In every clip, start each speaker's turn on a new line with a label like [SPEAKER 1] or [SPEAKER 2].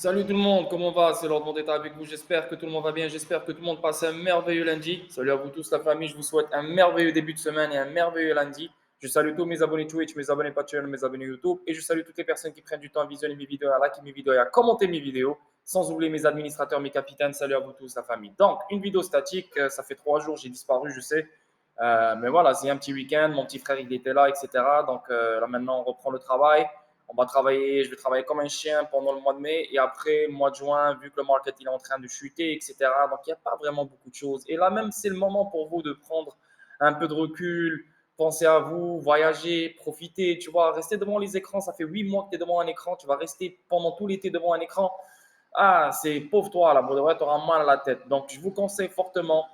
[SPEAKER 1] Salut tout le monde, comment va? C'est Lord d'être avec vous. J'espère que tout le monde va bien. J'espère que tout le monde passe un merveilleux lundi. Salut à vous tous, la famille. Je vous souhaite un merveilleux début de semaine et un merveilleux lundi. Je salue tous mes abonnés Twitch, mes abonnés Patreon, mes abonnés YouTube. Et je salue toutes les personnes qui prennent du temps à visionner mes vidéos, à liker mes vidéos et à commenter mes vidéos. Sans oublier mes administrateurs, mes capitaines. Salut à vous tous, la famille. Donc, une vidéo statique. Ça fait 3 jours, j'ai disparu, je sais. Mais voilà, c'est un petit week-end. Mon petit frère, il était là, etc. Donc là, maintenant, on reprend le travail. On va travailler, je vais travailler comme un chien pendant le mois de mai et après, le mois de juin, vu que le market il est en train de chuter, etc. Donc, il n'y a pas vraiment beaucoup de choses. Et là, même, c'est le moment pour vous de prendre un peu de recul, penser à vous, voyager, profiter. Tu vois, rester devant les écrans, ça fait 8 mois que tu es devant un écran. Tu vas rester pendant tout l'été devant un écran. Ah, c'est pauvre toi, là, pour de vrai, tu auras mal à la tête. Donc, je vous conseille fortement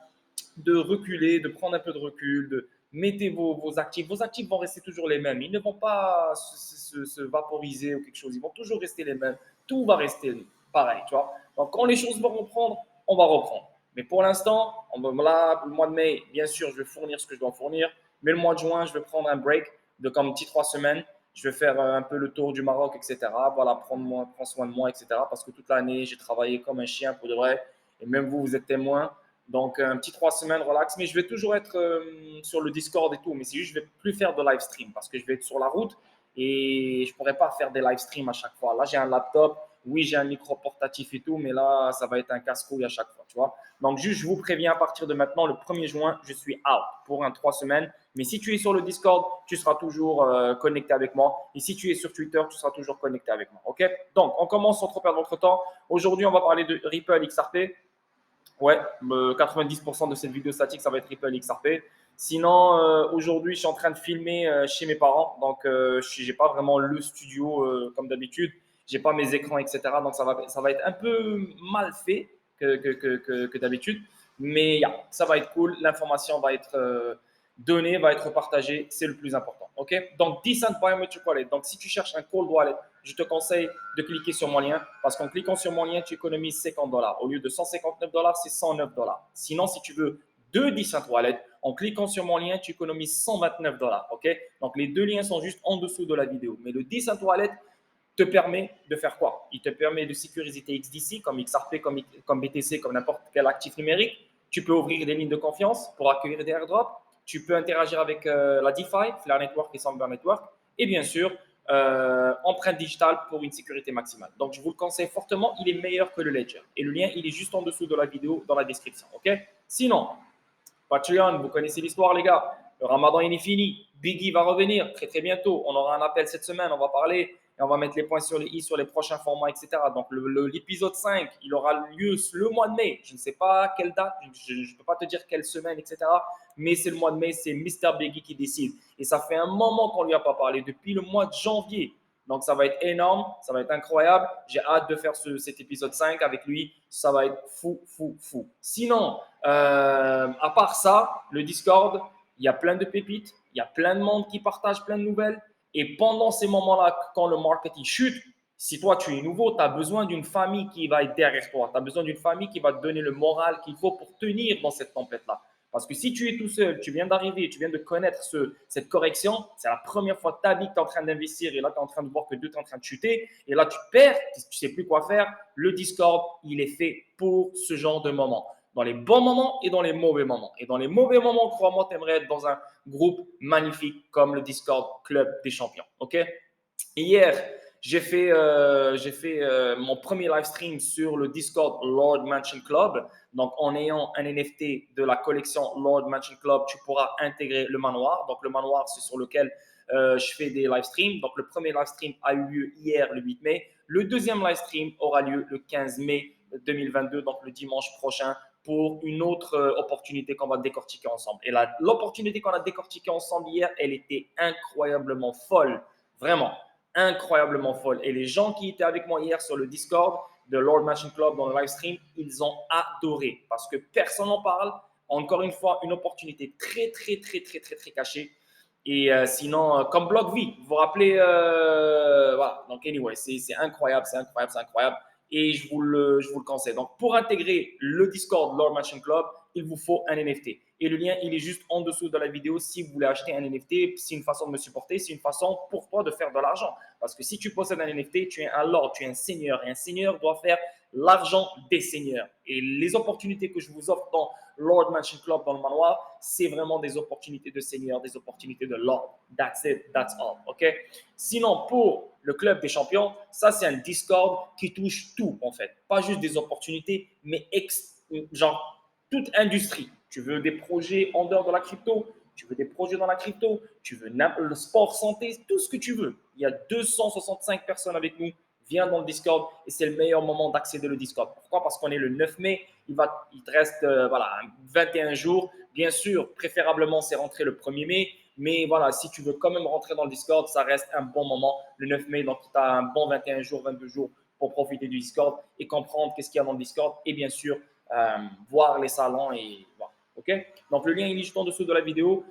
[SPEAKER 1] de reculer, de prendre un peu de recul, de mettez vos actifs. Vos actifs vont rester toujours les mêmes. Ils ne vont pas se vaporiser ou quelque chose. Ils vont toujours rester les mêmes. Tout va rester pareil, tu vois. Donc, quand les choses vont reprendre, on va reprendre. Mais pour l'instant, là, le mois de mai, bien sûr, je vais fournir ce que je dois fournir. Mais le mois de juin, je vais prendre un break de comme petit 3 semaines. Je vais faire un peu le tour du Maroc, etc. Voilà, prendre soin de moi, etc. Parce que toute l'année, j'ai travaillé comme un chien pour de vrai. Et même vous, vous êtes témoin. Donc, un petit 3 semaines, relax. Mais je vais toujours être sur le Discord et tout. Mais c'est juste, je ne vais plus faire de live stream parce que je vais être sur la route et je ne pourrai pas faire des live streams à chaque fois. Là, j'ai un laptop. Oui, j'ai un micro portatif et tout. Mais là, ça va être un casse-couille à chaque fois, tu vois. Donc, juste, je vous préviens, à partir de maintenant, le 1er juin, je suis out pour 3 semaines. Mais si tu es sur le Discord, tu seras toujours connecté avec moi. Et si tu es sur Twitter, tu seras toujours connecté avec moi. OK? Donc, on commence sans trop perdre votre temps. Aujourd'hui, on va parler de Ripple XRP. Ouais, 90% de cette vidéo statique, ça va être Ripple XRP. Sinon, aujourd'hui, je suis en train de filmer chez mes parents. Donc, je n'ai pas vraiment le studio comme d'habitude. Je n'ai pas mes écrans, etc. Donc, ça va être un peu mal fait que d'habitude. Mais ça va être cool. L'information va être donnée, va être partagée. C'est le plus important. OK? Donc, Decent Biometric Wallet. Donc, si tu cherches un cold wallet, je te conseille de cliquer sur mon lien parce qu'en cliquant sur mon lien, tu économises $50. Au lieu de $159, c'est $109. Sinon, si tu veux deux Decent Wallet, en cliquant sur mon lien, tu économises $129. OK? Donc, les deux liens sont juste en dessous de la vidéo. Mais le Decent Wallet te permet de faire quoi? Il te permet de sécuriser tes XDC comme XRP, comme BTC, comme n'importe quel actif numérique. Tu peux ouvrir des lignes de confiance pour accueillir des airdrops. Tu peux interagir avec la DeFi, Flare Network et Samba Network. Et bien sûr, empreinte digitale pour une sécurité maximale. Donc, je vous le conseille fortement. Il est meilleur que le Ledger. Et le lien, il est juste en dessous de la vidéo, dans la description. OK? Sinon, Patreon, vous connaissez l'histoire, les gars. Le Ramadan, il est fini. Biggie va revenir très, très bientôt. On aura un appel cette semaine. On va parler et on va mettre les points sur les i sur les prochains formats, etc. Donc, l'épisode 5, il aura lieu le mois de mai. Je ne sais pas quelle date, je ne peux pas te dire quelle semaine, etc. Mais c'est le mois de mai, c'est Mister Biggie qui décide. Et ça fait un moment qu'on ne lui a pas parlé, depuis le mois de janvier. Donc, ça va être énorme, ça va être incroyable. J'ai hâte de faire cet épisode 5 avec lui. Ça va être fou, fou, fou. Sinon, à part ça, le Discord, il y a plein de pépites, il y a plein de monde qui partage plein de nouvelles. Et pendant ces moments-là, quand le marketing chute, si toi tu es nouveau, tu as besoin d'une famille qui va être derrière toi. Tu as besoin d'une famille qui va te donner le moral qu'il faut pour tenir dans cette tempête-là. Parce que si tu es tout seul, tu viens d'arriver, tu viens de connaître cette correction, c'est la première fois de ta vie que tu es en train d'investir et là tu es en train de voir que tout est en train de chuter et là tu perds, tu ne sais plus quoi faire. Le Discord, il est fait pour ce genre de moment. Dans les bons moments et dans les mauvais moments. Et dans les mauvais moments, crois-moi, tu aimerais être dans un groupe magnifique comme le Discord Club des Champions. OK? Hier, j'ai fait mon premier live stream sur le Discord Lord Mansion Club. Donc, en ayant un NFT de la collection Lord Mansion Club, tu pourras intégrer le manoir. Donc, le manoir, c'est sur lequel je fais des live streams. Donc, le premier live stream a eu lieu hier, le 8 mai. Le deuxième live stream aura lieu le 15 mai 2022, donc le dimanche prochain, pour une autre opportunité qu'on va décortiquer ensemble. Et l'opportunité qu'on a décortiquée ensemble hier, elle était incroyablement folle. Vraiment incroyablement folle. Et les gens qui étaient avec moi hier sur le Discord de Lord Machine Club dans le live stream, ils ont adoré parce que personne n'en parle. Encore une fois, une opportunité très, très, très, très, très, très cachée. Et sinon, comme BlockV, vous vous rappelez, voilà. Donc, anyway, c'est incroyable, c'est incroyable, c'est incroyable. et je vous le conseille. Donc, pour intégrer le Discord Lord Mansion Club, il vous faut un NFT. Et le lien, il est juste en dessous de la vidéo si vous voulez acheter un NFT. C'est une façon de me supporter, c'est une façon pour toi de faire de l'argent. Parce que si tu possèdes un NFT, tu es un lord, tu es un seigneur. Et un seigneur doit faire l'argent des seigneurs. Et les opportunités que je vous offre dans Lord Mansion Club, dans le manoir, c'est vraiment des opportunités de seigneur, des opportunités de lord. That's it, that's all. OK? Sinon, pour le club des champions, ça, c'est un Discord qui touche tout, en fait. Pas juste des opportunités, mais genre toute industrie. Tu veux des projets en dehors de la crypto, tu veux des projets dans la crypto, tu veux le sport, santé, tout ce que tu veux. Il y a 265 personnes avec nous. Viens dans le Discord et c'est le meilleur moment d'accéder au Discord. Pourquoi? Parce qu'on est le 9 mai, il te reste 21 jours. Bien sûr, préférablement, c'est rentré le 1er mai. Mais voilà, si tu veux quand même rentrer dans le Discord, ça reste un bon moment, le 9 mai. Donc, tu as un bon 21 jours, 22 jours pour profiter du Discord et comprendre qu'est-ce qu'il y a dans le Discord. Et bien sûr, voir les salons et voilà. OK? Donc, le lien il est juste en dessous de la vidéo.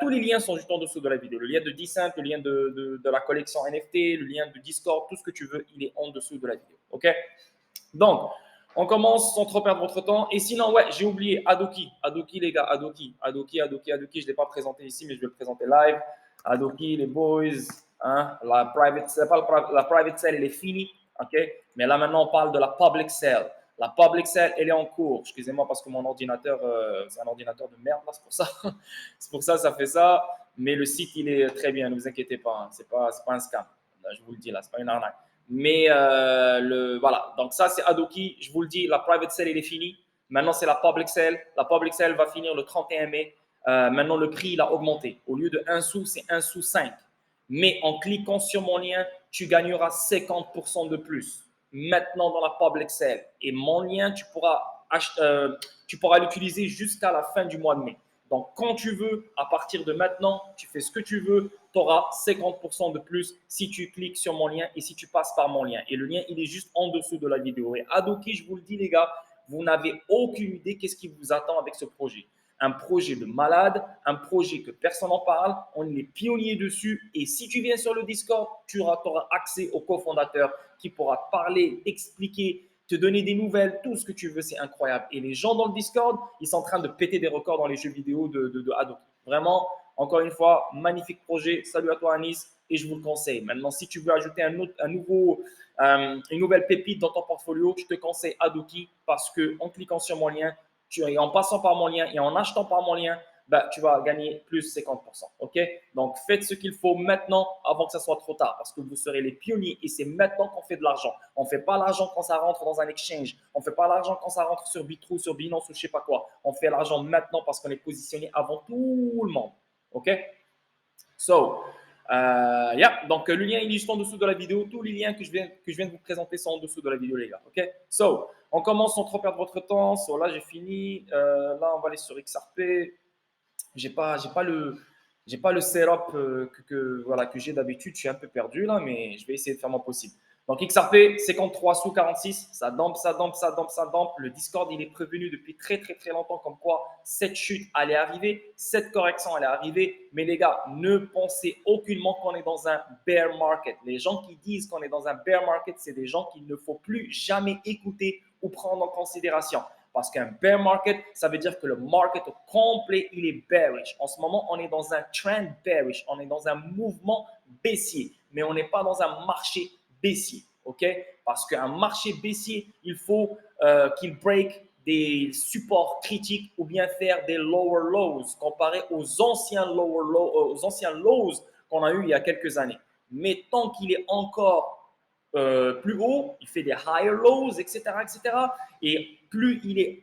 [SPEAKER 1] Tous les liens sont juste en dessous de la vidéo. Le lien de Decent, le lien de la collection NFT, le lien de Discord, tout ce que tu veux, il est en dessous de la vidéo. OK? Donc, on commence sans trop perdre votre temps. Et sinon, ouais, j'ai oublié Adoki. Adoki, les gars, Adoki. Je ne l'ai pas présenté ici, mais je vais le présenter live. Adoki, les boys. Hein, la private sale, elle est finie. OK? Mais là, maintenant, on parle de la public sale. La public sale, elle est en cours. Excusez-moi parce que mon ordinateur, c'est un ordinateur de merde, là, c'est pour ça. C'est pour ça ça fait ça. Mais le site, il est très bien, ne vous inquiétez pas. Hein. C'est pas un scam. Là, je vous le dis, là, c'est pas une arnaque. Mais voilà, donc ça c'est Adoki. Je vous le dis, la private sale, elle est finie. Maintenant, c'est la public sale. La public sale va finir le 31 mai. Maintenant, le prix, il a augmenté. Au lieu de 1 sou, c'est 1 sou 5. Mais en cliquant sur mon lien, tu gagneras 50% de plus. Maintenant, dans la public sale. Et mon lien, tu pourras l'utiliser jusqu'à la fin du mois de mai. Donc, quand tu veux, à partir de maintenant, tu fais ce que tu veux, tu auras 50% de plus si tu cliques sur mon lien et si tu passes par mon lien. Et le lien, il est juste en dessous de la vidéo. Et Adoki, je vous le dis, les gars, vous n'avez aucune idée qu'est-ce qui vous attend avec ce projet. Un projet de malade, un projet que personne n'en parle, on est pionniers dessus. Et si tu viens sur le Discord, tu auras accès au cofondateur qui pourra te parler, t'expliquer, te donner des nouvelles, tout ce que tu veux, c'est incroyable. Et les gens dans le Discord, ils sont en train de péter des records dans les jeux vidéo de Adoki. Vraiment, encore une fois, magnifique projet. Salut à toi, Anis, et je vous le conseille. Maintenant, si tu veux ajouter une nouvelle pépite dans ton portfolio, je te conseille Adoki parce qu'en cliquant sur mon lien, et en passant par mon lien et en achetant par mon lien, tu vas gagner plus 50%. OK? Donc, faites ce qu'il faut maintenant avant que ça soit trop tard parce que vous serez les pionniers et c'est maintenant qu'on fait de l'argent. On ne fait pas l'argent quand ça rentre dans un exchange. On ne fait pas l'argent quand ça rentre sur Bitrue, sur Binance ou je ne sais pas quoi. On fait l'argent maintenant parce qu'on est positionné avant tout le monde. OK? Yeah. Donc, le lien il est juste en dessous de la vidéo. Tous les liens que je viens de vous présenter sont en dessous de la vidéo, les gars. OK? On commence sans trop perdre votre temps. Là, j'ai fini. Là, on va aller sur XRP. J'ai pas le setup que j'ai d'habitude. Je suis un peu perdu là, mais je vais essayer de faire mon possible. Donc XRP, 53 sous 46, ça dampe. Le Discord, il est prévenu depuis très très très longtemps comme quoi cette chute allait arriver, cette correction allait arriver. Mais les gars, ne pensez aucunement qu'on est dans un bear market. Les gens qui disent qu'on est dans un bear market, c'est des gens qu'il ne faut plus jamais écouter ou prendre en considération. Parce qu'un bear market, ça veut dire que le market au complet, il est bearish. En ce moment, on est dans un trend bearish. On est dans un mouvement baissier. Mais on n'est pas dans un marché baissier. OK? Parce qu'un marché baissier, il faut qu'il break des supports critiques ou bien faire des lower lows comparé aux anciens lows qu'on a eu il y a quelques années. Mais tant qu'il est encore plus haut, il fait des higher lows, etc., etc. Et plus il est,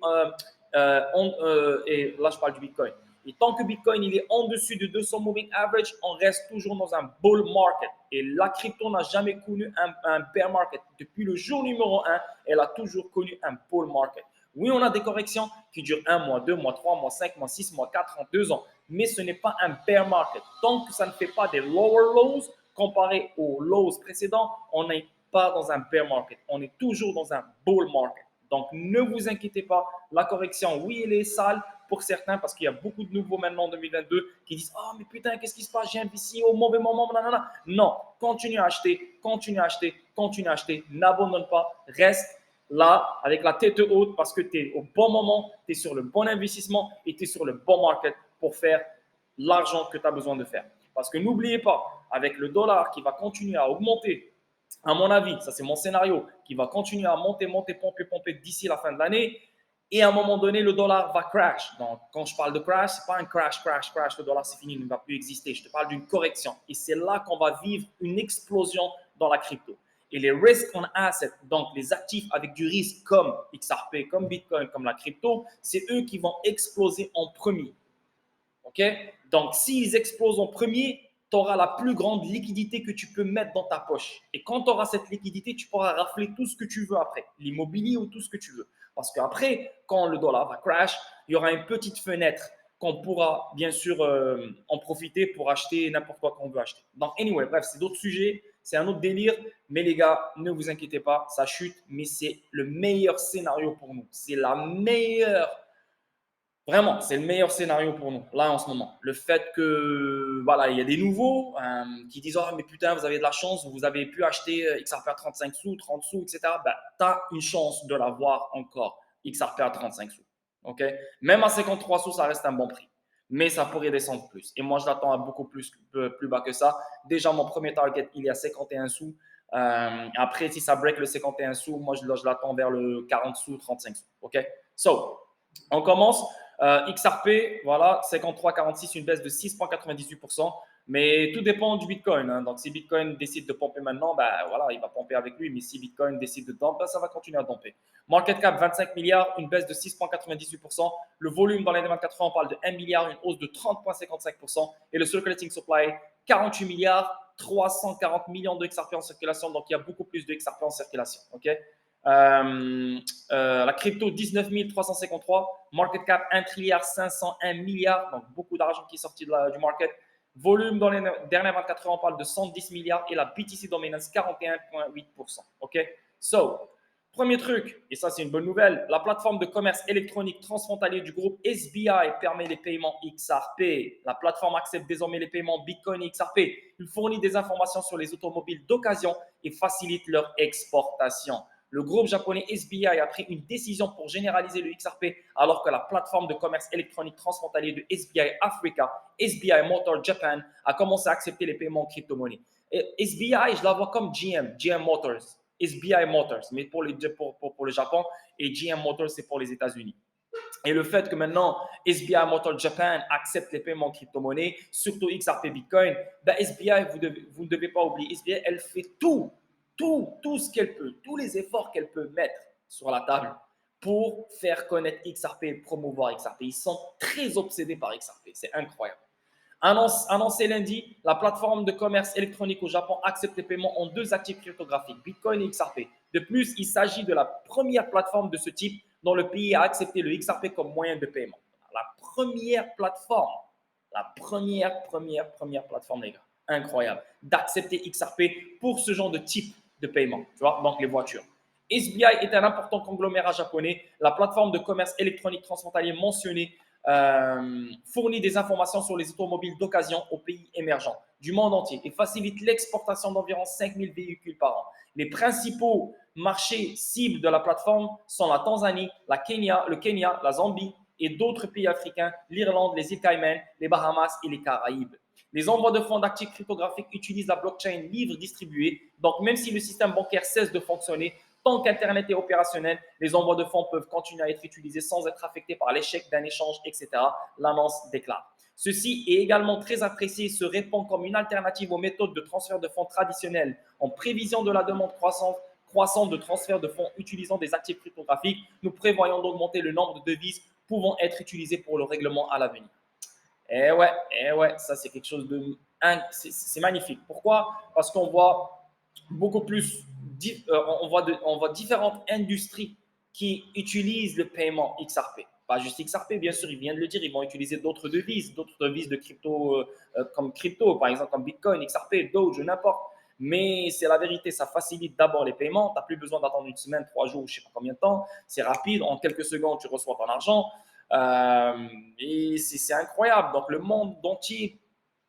[SPEAKER 1] et là je parle du Bitcoin. Et tant que Bitcoin il est en dessus de 200 moving average, on reste toujours dans un bull market. Et la crypto n'a jamais connu un bear market. Depuis le jour numéro 1, elle a toujours connu un bull market. Oui, on a des corrections qui durent 1 mois, 2 mois, 3 mois, 5 mois, 6 mois, 4 ans, 2 ans. Mais ce n'est pas un bear market. Tant que ça ne fait pas des lower lows comparé aux lows précédents, on n'est pas dans un bear market. On est toujours dans un bull market. Donc, ne vous inquiétez pas. La correction, oui, elle est sale pour certains parce qu'il y a beaucoup de nouveaux maintenant en 2022 qui disent « Oh, mais putain, qu'est-ce qui se passe? J'ai investi au mauvais moment. » Nanana. Non, continue à acheter, continue à acheter, continue à acheter. N'abandonne pas. Reste là avec la tête haute parce que tu es au bon moment, tu es sur le bon investissement et tu es sur le bon market pour faire l'argent que tu as besoin de faire. Parce que n'oubliez pas, avec le dollar qui va continuer à augmenter, à mon avis, ça c'est mon scénario, qui va continuer à monter, monter, pomper, pomper d'ici la fin de l'année. Et à un moment donné, le dollar va crash. Donc, quand je parle de crash, ce n'est pas un crash, crash, crash, le dollar c'est fini, il ne va plus exister. Je te parle d'une correction. Et c'est là qu'on va vivre une explosion dans la crypto. Et les risks on assets, donc les actifs avec du risque comme XRP, comme Bitcoin, comme la crypto, c'est eux qui vont exploser en premier. OK? Donc, s'ils explosent en premier, tu auras la plus grande liquidité que tu peux mettre dans ta poche. Et quand tu auras cette liquidité, tu pourras rafler tout ce que tu veux après, l'immobilier ou tout ce que tu veux. Parce qu'après, quand le dollar va crash, il y aura une petite fenêtre qu'on pourra bien sûr en profiter pour acheter n'importe quoi qu'on veut acheter. Donc, anyway, bref, c'est d'autres sujets, c'est un autre délire. Mais les gars, ne vous inquiétez pas, ça chute, mais c'est le meilleur scénario pour nous. C'est la meilleure. Vraiment, c'est le meilleur scénario pour nous, là, en ce moment. Le fait que, voilà, il y a des nouveaux qui disent « Oh, mais putain, vous avez de la chance, vous avez pu acheter XRP à 35 sous, 30 sous, etc. » Ben, tu as une chance de l'avoir encore, XRP à 35 sous. OK? Même à 53 sous, ça reste un bon prix. Mais ça pourrait descendre plus. Et moi, je l'attends à beaucoup plus bas que ça. Déjà, mon premier target, il est à 51 sous. Après, si ça break le 51 sous, moi, je l'attends vers le 40 sous, 35 sous. OK? So, on commence. XRP, voilà, 53,46, une baisse de 6,98%. Mais tout dépend du Bitcoin. Hein. Donc, si Bitcoin décide de pomper maintenant, ben, voilà, il va pomper avec lui. Mais si Bitcoin décide de dumper, ça va continuer à dumper. Market cap, 25 milliards, une baisse de 6,98%. Le volume dans les 24 heures, on parle de 1 milliard, une hausse de 30,55%. Et le circulating supply, 48 milliards, 340 millions de XRP en circulation. Donc, il y a beaucoup plus de XRP en circulation. OK? La crypto 19 353, market cap 1 trilliard 501 milliards, donc beaucoup d'argent qui est sorti du market. Volume dans les dernières 24 heures, on parle de 110 milliards et la BTC Dominance 41,8%. OK? So, premier truc, et ça c'est une bonne nouvelle, la plateforme de commerce électronique transfrontalier du groupe SBI permet les paiements XRP. La plateforme accepte désormais les paiements Bitcoin et XRP. Il fournit des informations sur les automobiles d'occasion et facilite leur exportation. Le groupe japonais SBI a pris une décision pour généraliser le XRP alors que la plateforme de commerce électronique transfrontalier de SBI Africa, SBI Motor Japan, a commencé à accepter les paiements en crypto-monnaie. SBI, je la vois comme GM Motors, SBI Motors, mais pour le Japon, et GM Motors, c'est pour les États-Unis. Et le fait que maintenant SBI Motor Japan accepte les paiements en crypto-monnaie, surtout XRP Bitcoin, ben SBI, vous ne devez pas oublier, SBI, elle fait tout ce qu'elle peut, tous les efforts qu'elle peut mettre sur la table pour faire connaître XRP et promouvoir XRP. Ils sont très obsédés par XRP, c'est incroyable. Annoncé lundi, la plateforme de commerce électronique au Japon accepte les paiements en 2 actifs cryptographiques, Bitcoin et XRP. De plus, il s'agit de la première plateforme de ce type dont le pays a accepté le XRP comme moyen de paiement. La première plateforme, la première plateforme, les gars, incroyable, d'accepter XRP pour ce genre de type de paiement, tu vois, donc les voitures. SBI est un important conglomérat japonais. La plateforme de commerce électronique transfrontalier mentionnée fournit des informations sur les automobiles d'occasion aux pays émergents du monde entier et facilite l'exportation d'environ 5000 véhicules par an. Les principaux marchés cibles de la plateforme sont la Tanzanie, le Kenya, la Zambie et d'autres pays africains, l'Irlande, les îles Caïmans, les Bahamas et les Caraïbes. Les envois de fonds d'actifs cryptographiques utilisent la blockchain livre distribuée. Donc, même si le système bancaire cesse de fonctionner, tant qu'Internet est opérationnel, les envois de fonds peuvent continuer à être utilisés sans être affectés par l'échec d'un échange, etc. L'annonce déclare. Ceci est également très apprécié et se répand comme une alternative aux méthodes de transfert de fonds traditionnelles. En prévision de la demande croissante de transfert de fonds utilisant des actifs cryptographiques, nous prévoyons d'augmenter le nombre de devises pouvant être utilisées pour le règlement à l'avenir. Eh ouais, ça c'est quelque chose de... C'est magnifique. Pourquoi? Parce qu'on voit beaucoup plus, on voit différentes industries qui utilisent le paiement XRP. Pas juste XRP, bien sûr, il vient de le dire, ils vont utiliser d'autres devises de crypto, comme crypto, par exemple comme Bitcoin, XRP, Doge, n'importe. Mais c'est la vérité, ça facilite d'abord les paiements. Tu n'as plus besoin d'attendre une semaine, 3 jours, je ne sais pas combien de temps. C'est rapide, en quelques secondes, tu reçois ton argent. Et c'est incroyable. Donc, le monde entier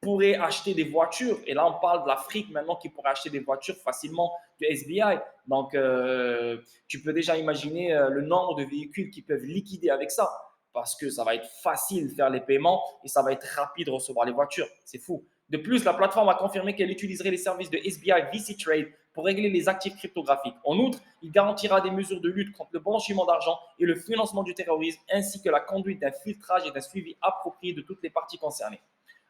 [SPEAKER 1] pourrait acheter des voitures. Et là, on parle de l'Afrique maintenant qui pourrait acheter des voitures facilement de SBI. Donc, tu peux déjà imaginer le nombre de véhicules qui peuvent liquider avec ça. Parce que ça va être facile de faire les paiements et ça va être rapide de recevoir les voitures. C'est fou. De plus, la plateforme a confirmé qu'elle utiliserait les services de SBI VC Trade pour régler les actifs cryptographiques. En outre, il garantira des mesures de lutte contre le blanchiment d'argent et le financement du terrorisme, ainsi que la conduite d'un filtrage et d'un suivi approprié de toutes les parties concernées.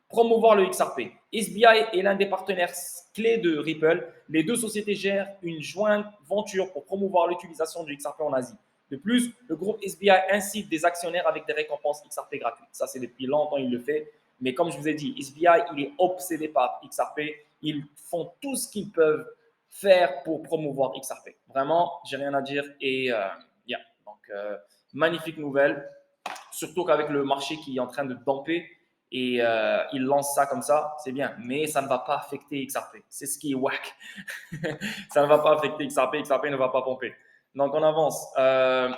[SPEAKER 1] Promouvoir le XRP. SBI est l'un des partenaires clés de Ripple. Les deux sociétés gèrent une jointe venture pour promouvoir l'utilisation du XRP en Asie. De plus, le groupe SBI incite des actionnaires avec des récompenses XRP gratuites. Ça, c'est depuis longtemps, il le fait. Mais comme je vous ai dit, SBI, il est obsédé par XRP. Ils font tout ce qu'ils peuvent faire pour promouvoir XRP. Vraiment, j'ai rien à dire. Et yeah. Donc, magnifique nouvelle. Surtout qu'avec le marché qui est en train de damper et il lance ça comme ça, c'est bien. Mais ça ne va pas affecter XRP. C'est ce qui est whack. Ça ne va pas affecter XRP. XRP ne va pas pomper. Donc, on avance.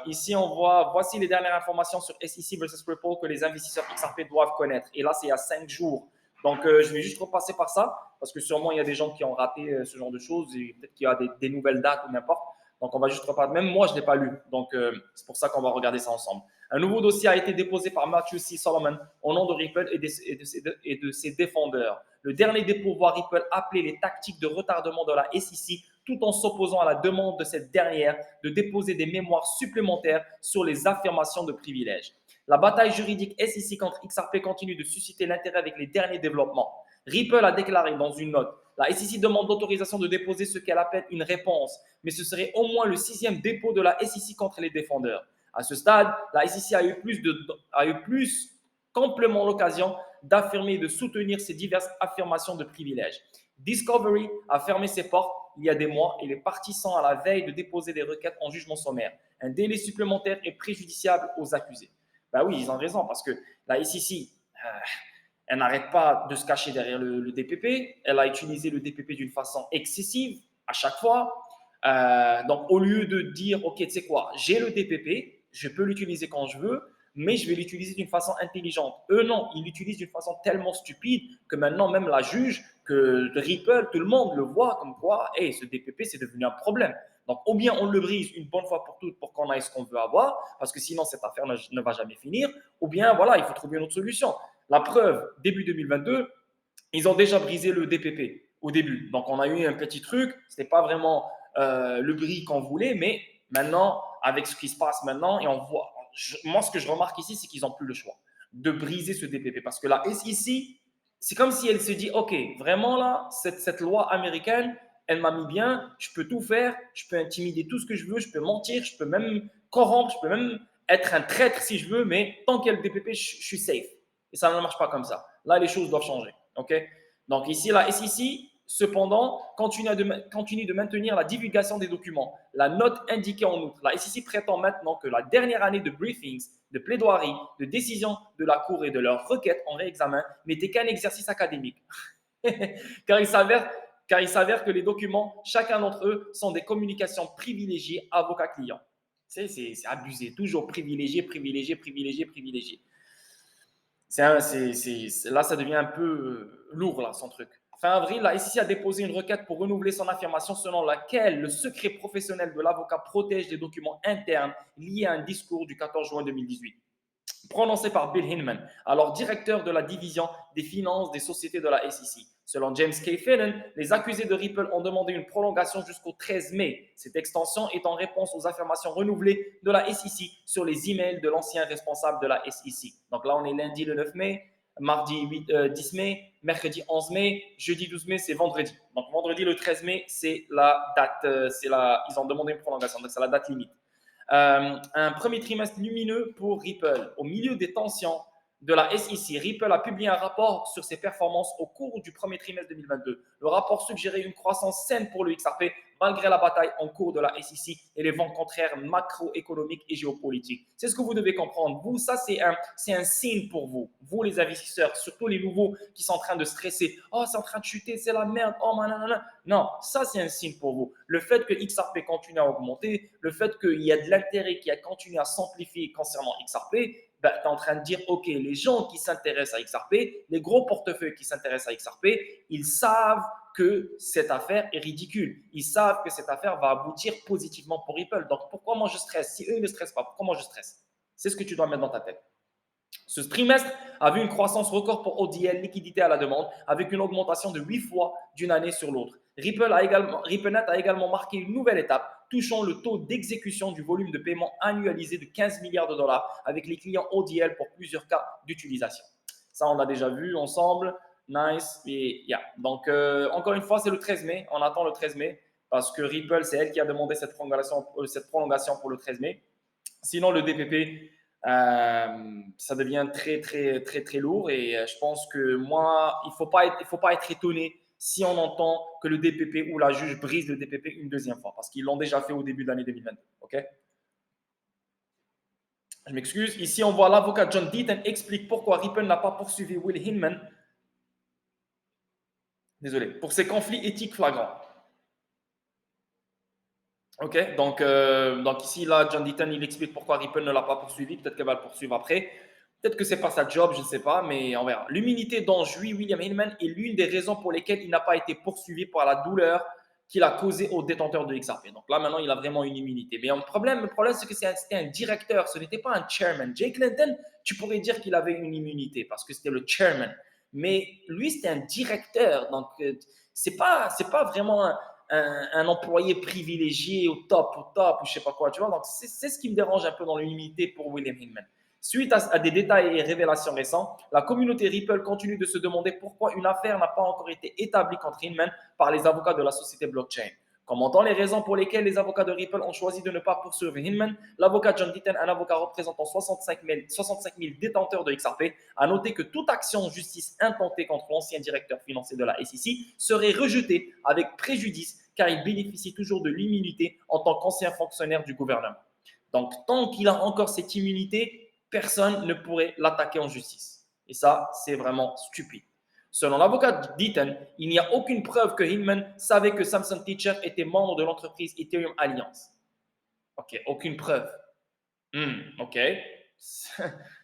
[SPEAKER 1] Ici, on voit, voici les dernières informations sur SEC versus Ripple que les investisseurs XRP doivent connaître. Et là, c'est il y a 5 jours. Donc, je vais juste repasser par ça parce que sûrement, il y a des gens qui ont raté ce genre de choses et peut-être qu'il y a des nouvelles dates ou n'importe. Donc, on va juste repasser. Même moi, je ne l'ai pas lu. Donc, c'est pour ça qu'on va regarder ça ensemble. Un nouveau dossier a été déposé par Matthew C. Solomon au nom de Ripple et de ses défendeurs. Le dernier dépôt voit Ripple appeler les tactiques de retardement de la SEC tout en s'opposant à la demande de cette dernière de déposer des mémoires supplémentaires sur les affirmations de privilèges. La bataille juridique SEC contre XRP continue de susciter l'intérêt avec les derniers développements. Ripple a déclaré dans une note: la SEC demande l'autorisation de déposer ce qu'elle appelle une réponse, mais ce serait au moins le 6e dépôt de la SEC contre les défendeurs. À ce stade, la SEC a eu plus qu'amplement l'occasion d'affirmer et de soutenir ces diverses affirmations de privilèges. Discovery a fermé ses portes il y a des mois et les parties sont à la veille de déposer des requêtes en jugement sommaire. Un délai supplémentaire est préjudiciable aux accusés. Ben oui, ils ont raison parce que la SEC, elle n'arrête pas de se cacher derrière le DPP. Elle a utilisé le DPP d'une façon excessive à chaque fois. Donc, au lieu de dire, OK, tu sais quoi, j'ai le DPP, je peux l'utiliser quand je veux, mais je vais l'utiliser d'une façon intelligente. Eux, non, ils l'utilisent d'une façon tellement stupide que maintenant, même la juge, que Ripple, tout le monde le voit comme quoi, hey, ce DPP, c'est devenu un problème. Donc, ou bien on le brise une bonne fois pour toutes pour qu'on ait ce qu'on veut avoir, parce que sinon, cette affaire ne va jamais finir, ou bien, voilà, il faut trouver une autre solution. La preuve, début 2022, ils ont déjà brisé le DPP au début. Donc, on a eu un petit truc, ce n'était pas vraiment le bris qu'on voulait, mais maintenant, avec ce qui se passe maintenant, et on voit, moi, ce que je remarque ici, c'est qu'ils n'ont plus le choix de briser ce DPP. Parce que là, ici, c'est comme si elle se dit, OK, vraiment là, cette loi américaine, elle m'a mis bien, je peux tout faire, je peux intimider tout ce que je veux, je peux mentir, je peux même corrompre, je peux même être un traître si je veux, mais tant qu'il y a le DPP, je suis safe. Et ça ne marche pas comme ça. Là, les choses doivent changer. OK? Donc ici, la SEC, cependant, continue de maintenir la divulgation des documents. La note indiquait en outre, la SEC prétend maintenant que la dernière année de briefings, de plaidoirie, de décision de la Cour et de leurs requêtes en réexamen n'était qu'un exercice académique. car il s'avère que les documents, chacun d'entre eux, sont des communications privilégiées avocat-client. C'est abusé, toujours privilégié, privilégié, privilégié, privilégié. Là, ça devient un peu lourd, là, son truc. Fin avril, la SEC a déposé une requête pour renouveler son affirmation selon laquelle le secret professionnel de l'avocat protège les documents internes liés à un discours du 14 juin 2018, prononcé par Bill Hinman, alors directeur de la division des finances des sociétés de la SEC. Selon James K. Fallon, les accusés de Ripple ont demandé une prolongation jusqu'au 13 mai. Cette extension est en réponse aux affirmations renouvelées de la SEC sur les emails de l'ancien responsable de la SEC. Donc là, on est lundi le 9 mai, mardi 10 mai, mercredi 11 mai, jeudi 12 mai, c'est vendredi. Donc vendredi le 13 mai, c'est la date, ils ont demandé une prolongation, donc c'est la date limite. Un premier trimestre lumineux pour Ripple. Au milieu des tensions, de la SEC, Ripple a publié un rapport sur ses performances au cours du premier trimestre 2022. Le rapport suggérait une croissance saine pour le XRP malgré la bataille en cours de la SEC et les vents contraires macroéconomiques et géopolitiques. C'est ce que vous devez comprendre. Vous, ça, c'est un signe pour vous. Vous, les investisseurs, surtout les nouveaux qui sont en train de stresser. Oh, c'est en train de chuter, c'est la merde. Oh, nanana. Non, ça, c'est un signe pour vous. Le fait que XRP continue à augmenter, le fait qu'il y a de l'intérêt qui a continué à s'amplifier concernant XRP, ben, tu es en train de dire, OK, les gens qui s'intéressent à XRP, les gros portefeuilles qui s'intéressent à XRP, ils savent que cette affaire est ridicule. Ils savent que cette affaire va aboutir positivement pour Ripple. Donc, pourquoi moi je stresse? Si eux ne stressent pas, pourquoi moi je stresse? C'est ce que tu dois mettre dans ta tête. Ce trimestre a vu une croissance record pour ODL, liquidité à la demande, avec une augmentation de 8 fois d'une année sur l'autre. RippleNet a également marqué une nouvelle étape, touchant le taux d'exécution du volume de paiement annualisé de 15 milliards de dollars avec les clients ODL pour plusieurs cas d'utilisation. Ça, on l'a déjà vu ensemble. Nice. Et yeah. Donc, encore une fois, c'est le 13 mai. On attend le 13 mai parce que Ripple, c'est elle qui a demandé cette prolongation pour le 13 mai. Sinon, le DPP, ça devient très, très, très, très lourd. Et je pense que moi, il ne faut pas être étonné si on entend que le DPP ou la juge brise le DPP une deuxième fois, parce qu'ils l'ont déjà fait au début de l'année 2022. OK? Je m'excuse. Ici, on voit l'avocat John Deaton explique pourquoi Ripple n'a pas poursuivi Will Hinman, désolé, pour ses conflits éthiques flagrants. OK, donc ici, là, John Deaton, il explique pourquoi Ripple ne l'a pas poursuivi. Peut-être qu'elle va le poursuivre après. Peut-être que ce n'est pas sa job, je ne sais pas, mais on verra. L'immunité dont jouit William Hinman est l'une des raisons pour lesquelles il n'a pas été poursuivi par la douleur qu'il a causée aux détenteurs de XRP. Donc là, maintenant, il a vraiment une immunité. Mais le problème c'est que c'était un directeur, ce n'était pas un chairman. Jay Clinton, tu pourrais dire qu'il avait une immunité parce que c'était le chairman. Mais lui, c'était un directeur. Donc, c'est pas vraiment un employé privilégié au top, ou je sais pas quoi, tu vois. Donc, c'est ce qui me dérange un peu dans l'immunité pour William Hinman. Suite à des détails et révélations récents, la communauté Ripple continue de se demander pourquoi une affaire n'a pas encore été établie contre Hinman par les avocats de la société blockchain. Commentant les raisons pour lesquelles les avocats de Ripple ont choisi de ne pas poursuivre Hinman, l'avocat John Deaton, un avocat représentant 65 000 détenteurs de XRP, a noté que toute action en justice intentée contre l'ancien directeur financier de la SEC serait rejetée avec préjudice car il bénéficie toujours de l'immunité en tant qu'ancien fonctionnaire du gouvernement. Donc, tant qu'il a encore cette immunité, personne ne pourrait l'attaquer en justice. Et ça, c'est vraiment stupide. Selon l'avocat Deaton, il n'y a aucune preuve que Hinman savait que Samson Teacher était membre de l'entreprise Ethereum Alliance. Ok, aucune preuve. Ok.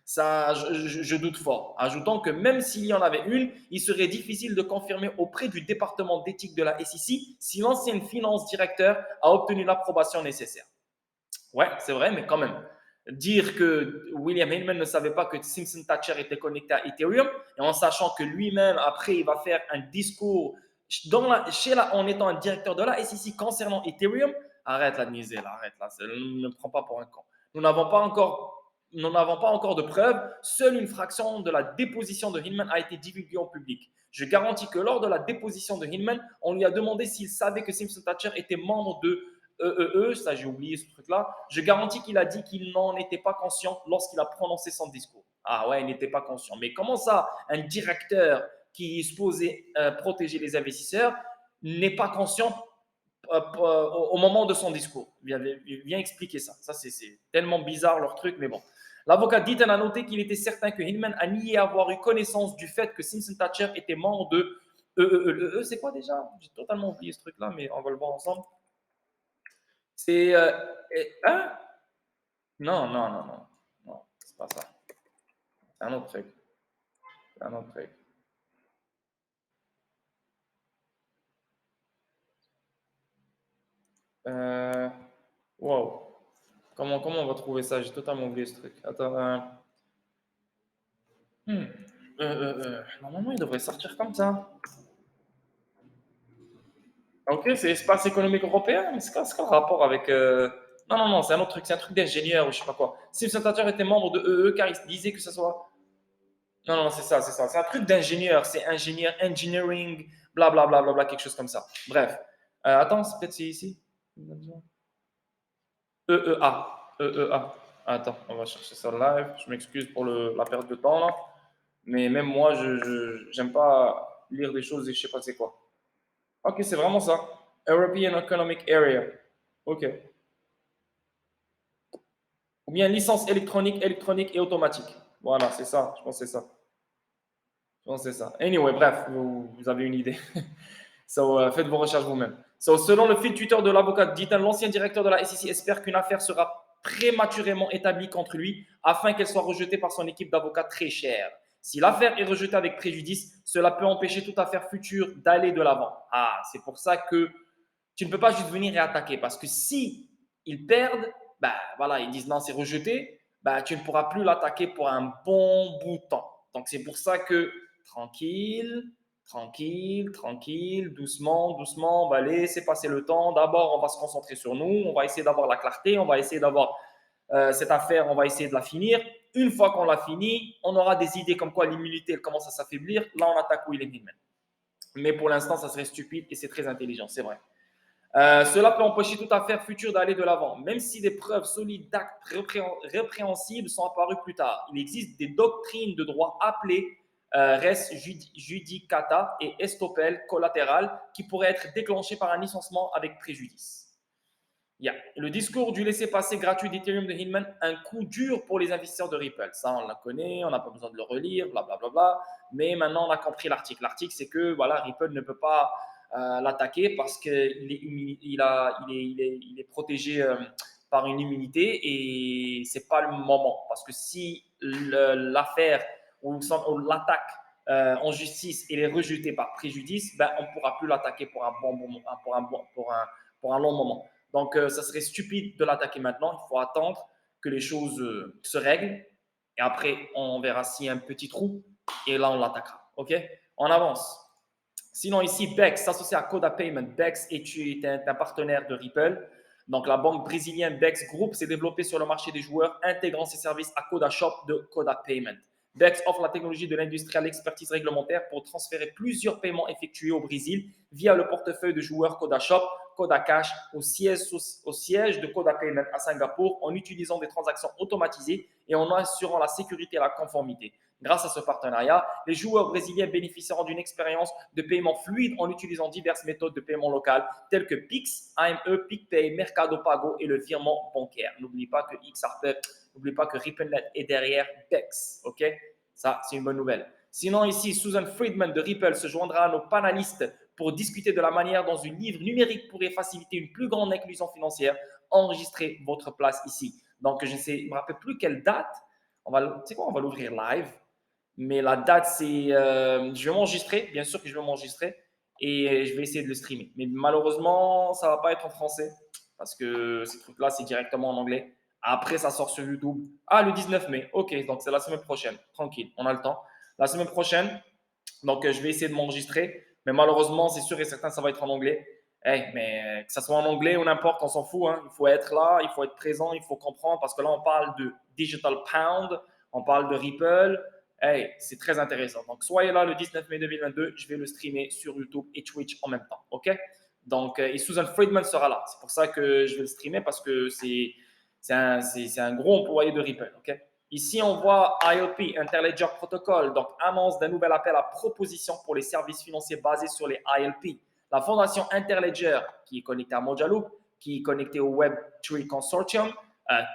[SPEAKER 1] Ça, je doute fort. Ajoutons que même s'il y en avait une, il serait difficile de confirmer auprès du département d'éthique de la SEC si l'ancien finance directeur a obtenu l'approbation nécessaire. Ouais, c'est vrai, mais quand même. Dire que William Hinman ne savait pas que Simpson Thatcher était connecté à Ethereum, et en sachant que lui-même, après, il va faire un discours en étant un directeur de la SEC concernant Ethereum, arrête la niaiser, là, arrête là, ne me prends pas pour un con. Nous n'avons pas encore de preuves. Seule une fraction de la déposition de Hinman a été divulguée au public. Je garantis que lors de la déposition de Hinman, on lui a demandé s'il savait que Simpson Thatcher était membre de ça j'ai oublié ce truc-là. Je garantis qu'il a dit qu'il n'en était pas conscient lorsqu'il a prononcé son discours. Ah ouais, il n'était pas conscient. Mais comment ça, un directeur qui est supposé protéger les investisseurs n'est pas conscient au moment de son discours? Viens expliquer ça. Ça, c'est tellement bizarre leur truc, mais bon. L'avocat Deaton a noté qu'il était certain que Hinman a nié avoir eu connaissance du fait que Simpson Thatcher était membre de c'est quoi déjà? J'ai totalement oublié ce truc-là, mais on va le voir ensemble. C'est. Hein? Non, non, non, non. Non, c'est pas ça. C'est un autre truc. C'est un autre truc. Wow. Comment on va trouver ça? J'ai totalement oublié ce truc. Attends. Normalement, il devrait sortir comme ça. Ok, c'est espace économique européen, mais c'est quoi le rapport avec. Non, non, non, c'est un autre truc. C'est un truc d'ingénieur ou je sais pas quoi. Simpson Thatcher était membre de car il disait que ce soit. Non, non, c'est ça, c'est ça. C'est un truc d'ingénieur. C'est ingénieur, engineering, blablabla, bla, bla, bla, quelque chose comme ça. Bref. Attends, peut-être c'est ici. EEA. EEA. Attends, on va chercher ça live. Je m'excuse pour la perte de temps là. Mais même moi, je j'aime pas lire des choses et je sais pas c'est quoi. Ok, c'est vraiment ça. European Economic Area. Ok. Ou bien licence électronique, électronique et automatique. Voilà, c'est ça. Je pense que c'est ça. Je pense que c'est ça. Anyway, bref, vous avez une idée. So, faites vos recherches vous-même. So, selon le fil Twitter de l'avocat Deaton, l'ancien directeur de la SEC espère qu'une affaire sera prématurément établie contre lui afin qu'elle soit rejetée par son équipe d'avocats très chère. Si l'affaire est rejetée avec préjudice, cela peut empêcher toute affaire future d'aller de l'avant. Ah, c'est pour ça que tu ne peux pas juste venir et attaquer parce que si ils perdent, bah voilà, ils disent non, c'est rejeté, bah tu ne pourras plus l'attaquer pour un bon bout de temps. Donc c'est pour ça que tranquille, tranquille, tranquille, doucement, doucement, on va laisser passer le temps. D'abord, on va se concentrer sur nous, on va essayer d'avoir la clarté, on va essayer d'avoir cette affaire, on va essayer de la finir. Une fois qu'on l'a fini, on aura des idées comme quoi l'immunité elle commence à s'affaiblir. Là, on attaque Will Hillman. Mais pour l'instant, ça serait stupide et c'est très intelligent, c'est vrai. Cela peut empêcher toute affaire future d'aller de l'avant, même si des preuves solides d'actes répréhensibles sont apparues plus tard. Il existe des doctrines de droit appelées res judicata et estoppel collatéral qui pourraient être déclenchées par un licenciement avec préjudice. Yeah. Le discours du laissez-passer gratuit d'Ethereum de Hinman, un coup dur pour les investisseurs de Ripple. Ça, on la connaît, on n'a pas besoin de le relire, blablabla. Bla, bla, bla. Mais maintenant, on a compris l'article. L'article, c'est que voilà, Ripple ne peut pas l'attaquer parce qu'il est, il est protégé par une immunité et c'est pas le moment. Parce que si l'affaire ou l'attaque en justice est rejetée par préjudice, ben, on ne pourra plus l'attaquer pour un bon moment, pour un long moment. Donc, ça serait stupide de l'attaquer maintenant. Il faut attendre que les choses se règlent. Et après, on verra s'il y a un petit trou. Et là, on l'attaquera. OK? On avance. Sinon, ici, Bex s'associe à Coda Payment. Bex est un partenaire de Ripple. Donc, la banque brésilienne Bex Group s'est développée sur le marché des joueurs, intégrant ses services à Coda Shop de Coda Payment. Bex offre la technologie de l'industrie à l'expertise réglementaire pour transférer plusieurs paiements effectués au Brésil via le portefeuille de joueurs Coda Shop, Coda Cash au siège de Coda Payment à Singapour en utilisant des transactions automatisées et en assurant la sécurité et la conformité. Grâce à ce partenariat, les joueurs brésiliens bénéficieront d'une expérience de paiement fluide en utilisant diverses méthodes de paiement locales telles que Pix, AME, PicPay, Mercado Pago et le virement bancaire. N'oublie pas que n'oublie pas que RippleNet est derrière Bex. OK? Ça, c'est une bonne nouvelle. Sinon, ici, Susan Friedman de Ripple se joindra à nos panélistes pour discuter de la manière dont un livre numérique pourrait faciliter une plus grande inclusion financière. Enregistrez votre place ici. Donc, je ne me rappelle plus quelle date. On va l'ouvrir live. Mais la date, c'est. Je vais m'enregistrer, bien sûr que je vais m'enregistrer. Et je vais essayer de le streamer. Mais malheureusement, ça ne va pas être en français. Parce que ces trucs-là, c'est directement en anglais. Après, ça sort sur YouTube. Ah, le 19 mai. OK, donc c'est la semaine prochaine. Tranquille, on a le temps. La semaine prochaine, donc je vais essayer de m'enregistrer. Mais malheureusement, c'est sûr et certain, ça va être en anglais. Hey, mais que ça soit en anglais ou n'importe, on s'en fout. Hein. Il faut être là, il faut être présent, il faut comprendre. Parce que là, on parle de Digital Pound, on parle de Ripple. Hey, c'est très intéressant. Donc, soyez là le 19 mai 2022. Je vais le streamer sur YouTube et Twitch en même temps. OK? Donc, et Susan Friedman sera là. C'est pour ça que je vais le streamer parce que c'est un gros employé de Ripple. OK? Ici, on voit ILP, Interledger Protocol, donc annonce d'un nouvel appel à proposition pour les services financiers basés sur les ILP. La fondation Interledger, qui est connectée à Mojaloop, qui est connectée au Web3 Consortium,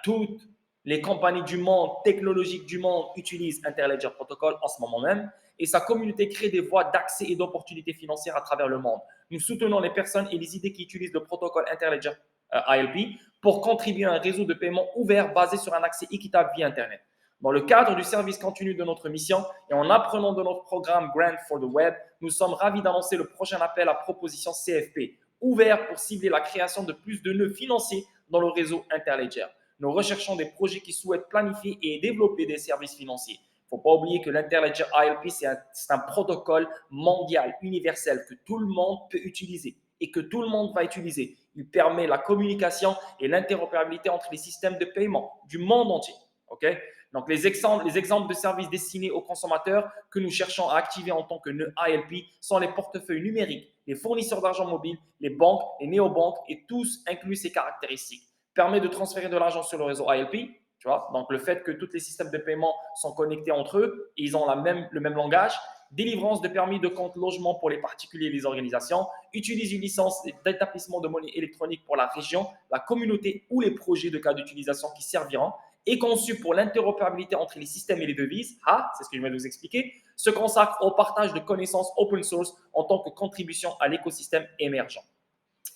[SPEAKER 1] toutes les compagnies du monde, technologiques du monde, utilisent Interledger Protocol en ce moment même. Et sa communauté crée des voies d'accès et d'opportunités financières à travers le monde. Nous soutenons les personnes et les idées qui utilisent le protocole Interledger ILP pour contribuer à un réseau de paiement ouvert basé sur un accès équitable via Internet. Dans le cadre du service continu de notre mission et en apprenant de notre programme Grant for the Web, nous sommes ravis d'annoncer le prochain appel à proposition CFP, ouvert pour cibler la création de plus de nœuds financiers dans le réseau Interledger. Nous recherchons des projets qui souhaitent planifier et développer des services financiers. Il ne faut pas oublier que l'Interledger ILP, c'est un protocole mondial, universel, que tout le monde peut utiliser et que tout le monde va utiliser. Il permet la communication et l'interopérabilité entre les systèmes de paiement du monde entier. Okay? Donc, les exemples de services destinés aux consommateurs que nous cherchons à activer en tant que nœud ILP sont les portefeuilles numériques, les fournisseurs d'argent mobile, les banques, les néobanques et tous incluent ces caractéristiques. Permet de transférer de l'argent sur le réseau ILP, Tu vois? Donc, le fait que tous les systèmes de paiement sont connectés entre eux, et ils ont le même langage, délivrance de permis de compte logement pour les particuliers et les organisations, utilise une licence d'établissement de monnaie électronique pour la région, la communauté ou les projets de cas d'utilisation qui serviront, est conçu pour l'interopérabilité entre les systèmes et les devises, c'est ce que je viens de vous expliquer, se consacre au partage de connaissances open source en tant que contribution à l'écosystème émergent.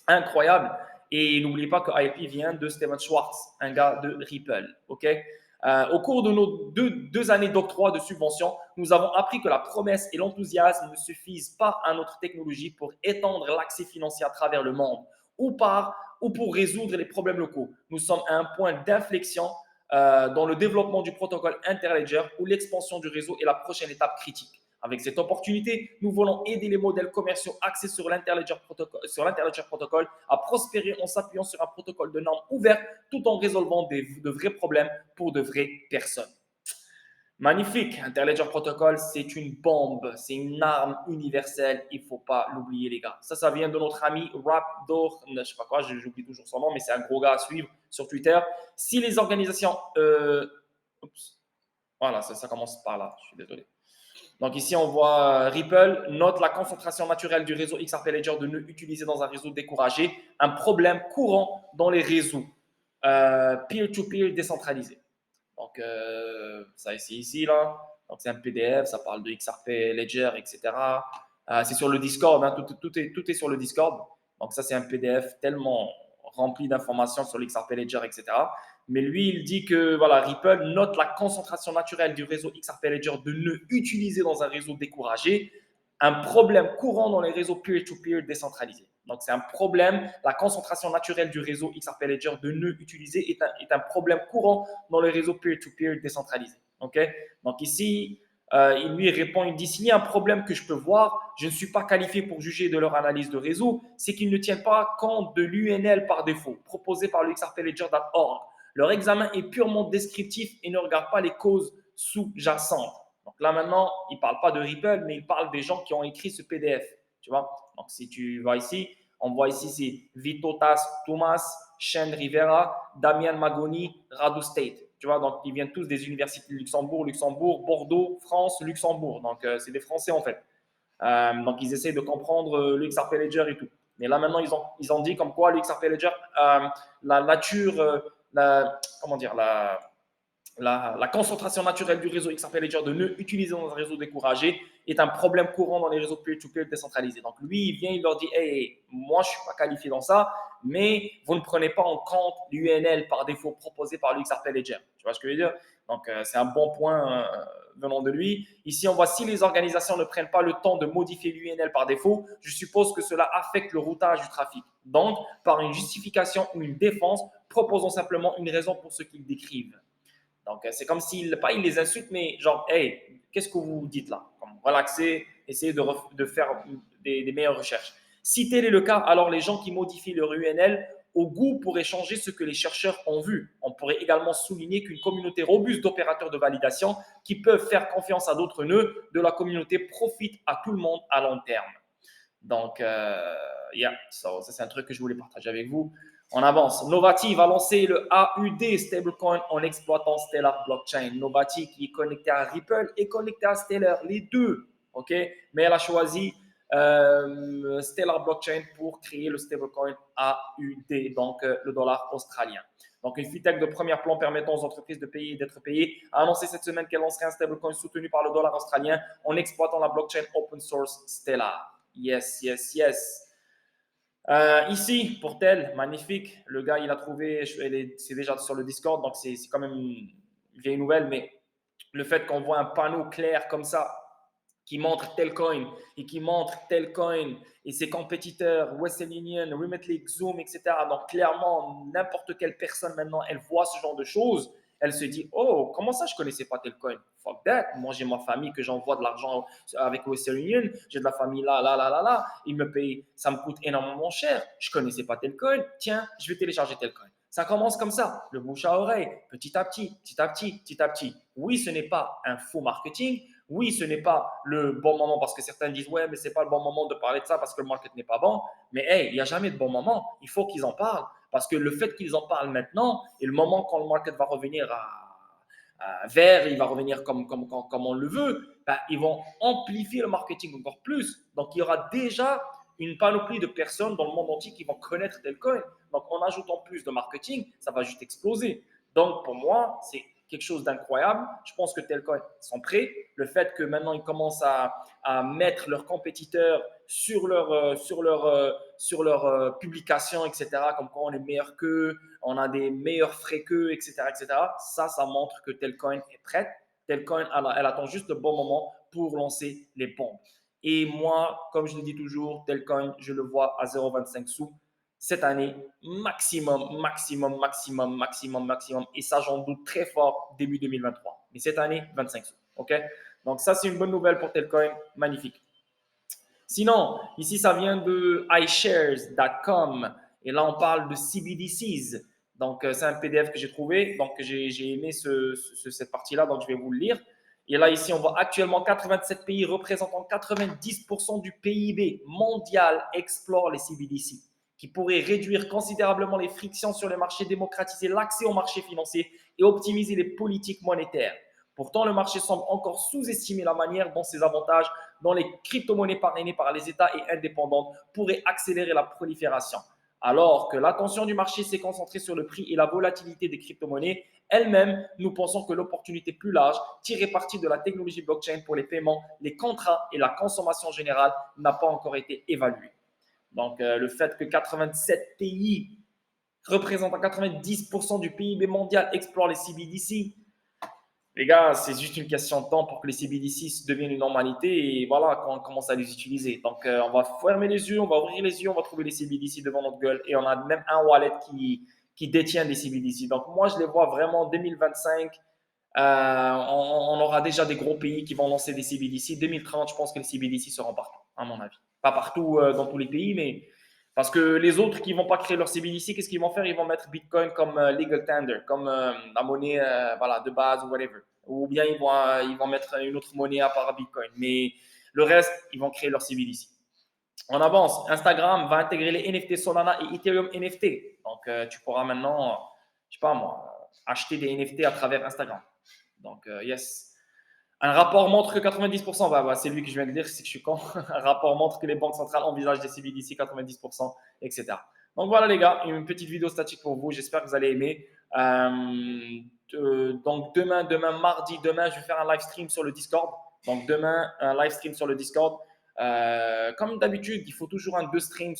[SPEAKER 1] Incroyable. Et n'oubliez pas que IP vient de Steven Schwartz, un gars de Ripple. Okay. Au cours de nos deux années d'octroi de subventions, nous avons appris que la promesse et l'enthousiasme ne suffisent pas à notre technologie pour étendre l'accès financier à travers le monde ou pour résoudre les problèmes locaux. Nous sommes à un point d'inflexion dans le développement du protocole Interledger où l'expansion du réseau est la prochaine étape critique. Avec cette opportunité, nous voulons aider les modèles commerciaux axés sur l'Interledger Protocol à prospérer en s'appuyant sur un protocole de normes ouvert tout en résolvant de vrais problèmes pour de vraies personnes. Magnifique, Interledger Protocol, c'est une bombe, c'est une arme universelle, il ne faut pas l'oublier les gars. Ça vient de notre ami Rapdor, je ne sais pas quoi, j'oublie toujours son nom, mais c'est un gros gars à suivre sur Twitter. Si les organisations... Voilà, ça commence par là, je suis désolé. Donc ici, on voit Ripple note la concentration naturelle du réseau XRP Ledger de nœuds utilisés dans un réseau découragé, un problème courant dans les réseaux peer-to-peer décentralisés. Donc, ça c'est ici, là. Donc, c'est un PDF, ça parle de XRP Ledger, etc. C'est sur le Discord, hein, tout est sur le Discord. Donc, ça, c'est un PDF tellement rempli d'informations sur l'XRP Ledger, etc. Mais lui, il dit que voilà, Ripple note la concentration naturelle du réseau XRP Ledger de nœuds utilisés dans un réseau découragé, un problème courant dans les réseaux peer-to-peer décentralisés. Donc, c'est un problème, la concentration naturelle du réseau XRP Ledger de nœuds utilisés est un problème courant dans les réseaux peer-to-peer décentralisés. Okay. Donc, ici, il lui répond, il dit, s'il y a un problème que je peux voir, je ne suis pas qualifié pour juger de leur analyse de réseau, c'est qu'ils ne tiennent pas compte de l'UNL par défaut, proposé par le XRPLedger.org. Leur examen est purement descriptif et ne regarde pas les causes sous-jacentes. Donc là, maintenant, il ne parle pas de Ripple, mais il parle des gens qui ont écrit ce PDF. Tu vois? Donc, si tu vas ici, on voit ici, c'est Vitotas Thomas, Shane Rivera, Damian Magoni, Radu State. Tu vois, donc ils viennent tous des universités de Luxembourg, Bordeaux, France, Luxembourg. Donc, c'est des Français en fait. Donc, ils essaient de comprendre le XRP Ledger et tout. Mais là, maintenant, ils ont dit comme quoi le XRP Ledger, la nature, comment dire, la concentration naturelle du réseau XRP Ledger de nœuds utilisés dans un réseau découragé est un problème courant dans les réseaux peer-to-peer décentralisés. Donc, lui, il vient, il leur dit, hey, moi, je ne suis pas qualifié dans ça, mais vous ne prenez pas en compte l'UNL par défaut proposé par le XRP Ledger. Tu vois ce que je veux dire? Donc, c'est un bon point venant de lui. Ici, on voit si les organisations ne prennent pas le temps de modifier l'UNL par défaut, je suppose que cela affecte le routage du trafic. Donc, par une justification ou une défense, proposons simplement une raison pour ce qu'ils décrivent. Donc, c'est comme s'il les insulte, mais genre, hey, qu'est-ce que vous dites là? Relaxez, essayez de faire des meilleures recherches. Si tel est le cas, alors les gens qui modifient leur UNL au goût pourraient changer ce que les chercheurs ont vu. On pourrait également souligner qu'une communauté robuste d'opérateurs de validation qui peuvent faire confiance à d'autres nœuds de la communauté profite à tout le monde à long terme. Donc, ça c'est un truc que je voulais partager avec vous. On avance. Novati va lancer le AUD stablecoin en exploitant Stellar Blockchain. Novati qui est connecté à Ripple et connecté à Stellar, les deux. OK? Mais elle a choisi Stellar Blockchain pour créer le stablecoin AUD, donc le dollar australien. Donc, une fintech de premier plan permettant aux entreprises de payer et d'être payées a annoncé cette semaine qu'elle lancerait un stablecoin soutenu par le dollar australien en exploitant la blockchain open source Stellar. Yes. Ici, pour tel, magnifique. Le gars, il a trouvé, c'est déjà sur le Discord, donc c'est quand même une vieille nouvelle, mais le fait qu'on voit un panneau clair comme ça qui montre tel coin et qui montre tel coin et ses compétiteurs, Western Union, Remitly, Zoom, etc. Donc, clairement, n'importe quelle personne maintenant, elle voit ce genre de choses. Elle se dit, oh, comment ça, je ne connaissais pas tel coin? Fuck that. Moi, j'ai ma famille que j'envoie de l'argent avec Western Union. J'ai de la famille là. Ils me payent, ça me coûte énormément cher. Je ne connaissais pas tel coin. Tiens, je vais télécharger tel coin. Ça commence comme ça, le bouche à oreille, petit à petit. Oui, ce n'est pas un faux marketing. Oui, ce n'est pas le bon moment parce que certains disent, ouais, mais ce n'est pas le bon moment de parler de ça parce que le market n'est pas bon. Mais hey, il n'y a jamais de bon moment. Il faut qu'ils en parlent parce que le fait qu'ils en parlent maintenant et le moment quand le market va revenir vert, il va revenir comme on le veut, ben, ils vont amplifier le marketing encore plus. Donc, il y aura déjà une panoplie de personnes dans le monde entier qui vont connaître Telcoin. Donc, en ajoutant plus de marketing, ça va juste exploser. Donc, pour moi, c'est quelque chose d'incroyable. Je pense que Telcoin sont prêts. Le fait que maintenant, ils commencent à mettre leurs compétiteurs sur leur publication, etc., comme quoi on est meilleur qu'eux, on a des meilleurs frais qu'eux, etc., etc. Ça montre que Telcoin est prête. Telcoin, elle attend juste le bon moment pour lancer les bombes. Et moi, comme je le dis toujours, Telcoin, je le vois à 0,25 sous cette année, maximum, maximum, maximum, maximum, maximum. Et ça, j'en doute très fort début 2023. Mais cette année, 25 sous. OK? Donc, ça, c'est une bonne nouvelle pour Telcoin. Magnifique. Sinon, ici, ça vient de iShares.com. Et là, on parle de CBDCs. Donc, c'est un PDF que j'ai trouvé. Donc, j'ai aimé cette partie-là. Donc, je vais vous le lire. Et là, ici, on voit actuellement 87 pays représentant 90% du PIB mondial explorent les CBDC, qui pourraient réduire considérablement les frictions sur les marchés, démocratiser l'accès aux marchés financiers et optimiser les politiques monétaires. Pourtant, le marché semble encore sous-estimer la manière dont ces avantages dans les crypto-monnaies parrainées par les États et indépendantes pourraient accélérer la prolifération. Alors que l'attention du marché s'est concentrée sur le prix et la volatilité des crypto-monnaies, elles-mêmes, nous pensons que l'opportunité plus large, tirée partie de la technologie blockchain pour les paiements, les contrats et la consommation générale, n'a pas encore été évaluée. Donc, le fait que 87 pays représentant 90% du PIB mondial explorent les CBDC, les gars, c'est juste une question de temps pour que les CBDC deviennent une normalité et voilà, quand on commence à les utiliser. Donc, on va fermer les yeux, on va ouvrir les yeux, on va trouver les CBDC devant notre gueule et on a même un wallet qui détient des CBDC. Donc, moi, je les vois vraiment en 2025. On aura déjà des gros pays qui vont lancer des CBDC. 2030, je pense que les CBDC seront partout, à mon avis. Pas partout dans tous les pays, mais parce que les autres qui ne vont pas créer leur CBDC, qu'est-ce qu'ils vont faire? Ils vont mettre Bitcoin comme legal tender, comme la monnaie voilà, de base ou whatever. Ou bien ils vont mettre une autre monnaie à part Bitcoin. Mais le reste, ils vont créer leur CBDC. On avance. Instagram va intégrer les NFT Solana et Ethereum NFT. Donc, tu pourras maintenant, je sais pas moi, acheter des NFT à travers Instagram. Donc, yes. Un rapport montre que 90%, c'est lui que je viens de dire, c'est que je suis con. Un rapport montre que les banques centrales envisagent des CBDC 90%, etc. Donc voilà les gars, une petite vidéo statique pour vous. J'espère que vous allez aimer. Donc demain, mardi, demain, je vais faire un live stream sur le Discord. Donc demain, un live stream sur le Discord. Comme d'habitude, il faut toujours un 2 streams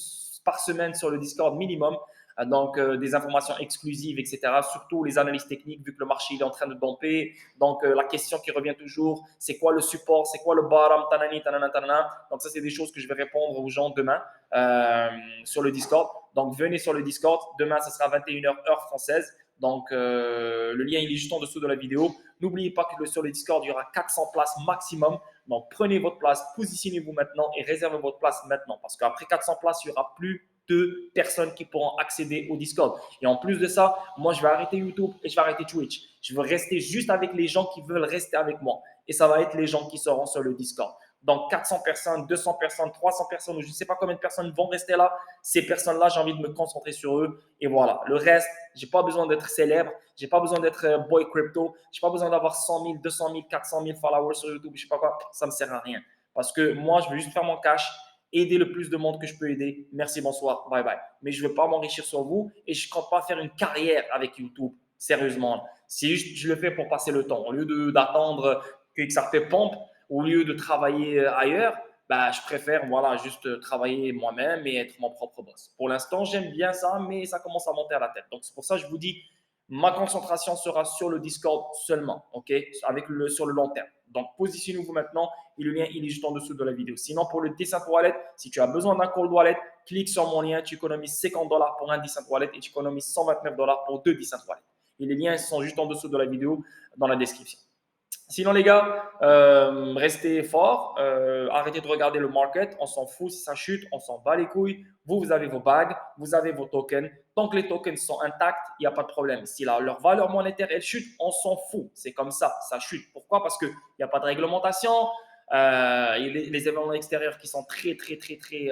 [SPEAKER 1] par semaine sur le Discord minimum. Donc, des informations exclusives, etc. Surtout les analyses techniques, vu que le marché il est en train de domper. Donc, la question qui revient toujours, c'est quoi le support, c'est quoi le bottom, tanani, tanana, tanana. Donc, ça, c'est des choses que je vais répondre aux gens demain sur le Discord. Donc, venez sur le Discord. Demain, ça sera 21h heure française. Donc, le lien, il est juste en dessous de la vidéo. N'oubliez pas que sur le Discord, il y aura 400 places maximum. Donc, prenez votre place, positionnez-vous maintenant et réservez votre place maintenant. Parce qu'après 400 places, il n'y aura plus de personnes qui pourront accéder au Discord. Et en plus de ça, moi, je vais arrêter YouTube et je vais arrêter Twitch. Je veux rester juste avec les gens qui veulent rester avec moi. Et ça va être les gens qui seront sur le Discord. Donc, 400 personnes, 200 personnes, 300 personnes, ou je ne sais pas combien de personnes vont rester là. Ces personnes-là, j'ai envie de me concentrer sur eux. Et voilà. Le reste, je n'ai pas besoin d'être célèbre. Je n'ai pas besoin d'être boy crypto. Je n'ai pas besoin d'avoir 100 000, 200 000, 400 000 followers sur YouTube. Je ne sais pas quoi. Ça ne me sert à rien. Parce que moi, je veux juste faire mon cash, aider le plus de monde que je peux aider. Merci, bonsoir, bye bye. Mais je ne veux pas m'enrichir sur vous et je ne compte pas faire une carrière avec YouTube. Sérieusement. C'est juste, je le fais pour passer le temps. Au lieu d'attendre que XRP pompe, au lieu de travailler ailleurs, bah, je préfère voilà, juste travailler moi-même et être mon propre boss. Pour l'instant, j'aime bien ça, mais ça commence à monter à la tête. Donc, c'est pour ça que je vous dis, ma concentration sera sur le Discord seulement, ok, sur le long terme. Donc, positionnez-vous maintenant et le lien, il est juste en dessous de la vidéo. Sinon, pour le Decent Wallet, si tu as besoin d'un cold wallet, clique sur mon lien, tu économises $50 pour un Decent Wallet et tu économises $129 pour 2 Decent Wallet. Et les liens sont juste en dessous de la vidéo dans la description. Sinon, les gars, restez forts. Arrêtez de regarder le market. On s'en fout si ça chute. On s'en bat les couilles. Vous avez vos bagues. Vous avez vos tokens. Tant que les tokens sont intacts, il n'y a pas de problème. Si leur valeur monétaire, elle chute, on s'en fout. C'est comme ça. Ça chute. Pourquoi? Parce qu'il n'y a pas de réglementation. Les événements extérieurs qui sont très, très, très, très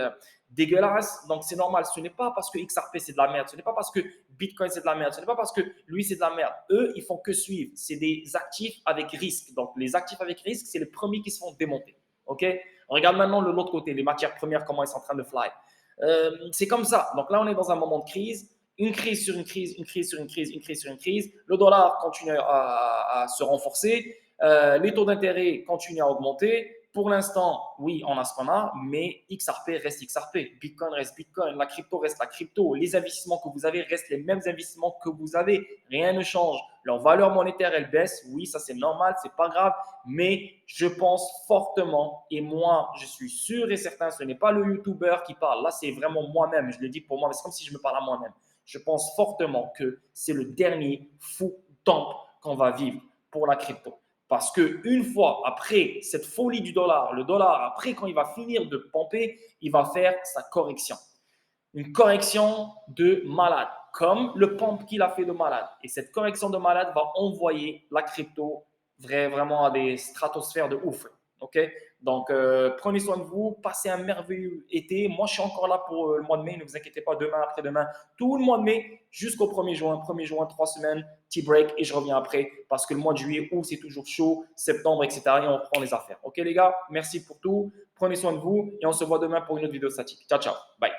[SPEAKER 1] dégueulasses. Donc, c'est normal. Ce n'est pas parce que XRP, c'est de la merde. Ce n'est pas parce que Bitcoin, c'est de la merde. Ce n'est pas parce que lui, c'est de la merde. Eux, ils font que suivre. C'est des actifs avec risque. Donc, les actifs avec risque, c'est les premiers qui se font démonter. OK? On regarde maintenant de l'autre côté, les matières premières, comment elles sont en train de fly. C'est comme ça. Donc là, on est dans un moment de crise. Une crise sur une crise, une crise sur une crise, une crise sur une crise. Le dollar continue à se renforcer. Les taux d'intérêt continuent à augmenter. Pour l'instant, oui, on a ce qu'on a, mais XRP reste XRP. Bitcoin reste Bitcoin. La crypto reste la crypto. Les investissements que vous avez restent les mêmes investissements que vous avez. Rien ne change. Leur valeur monétaire, elle baisse. Oui, ça c'est normal, c'est pas grave. Mais je pense fortement, et moi, je suis sûr et certain, ce n'est pas le YouTuber qui parle. Là, c'est vraiment moi-même. Je le dis pour moi, c'est comme si je me parle à moi-même. Je pense fortement que c'est le dernier fou temps qu'on va vivre pour la crypto. Parce qu'une fois après cette folie du dollar, le dollar, après quand il va finir de pomper, il va faire sa correction. Une correction de malade, comme le pompe qu'il a fait de malade. Et cette correction de malade va envoyer la crypto vraiment à des stratosphères de ouf. OK? Donc, prenez soin de vous, passez un merveilleux été. Moi, je suis encore là pour le mois de mai, ne vous inquiétez pas, demain, après-demain, tout le mois de mai jusqu'au 1er juin. 1er juin, 3 semaines, petit break et je reviens après parce que le mois de juillet, août, c'est toujours chaud, septembre, etc. Et on reprend les affaires. OK, les gars? Merci pour tout. Prenez soin de vous et on se voit demain pour une autre vidéo statique. Ciao, ciao. Bye.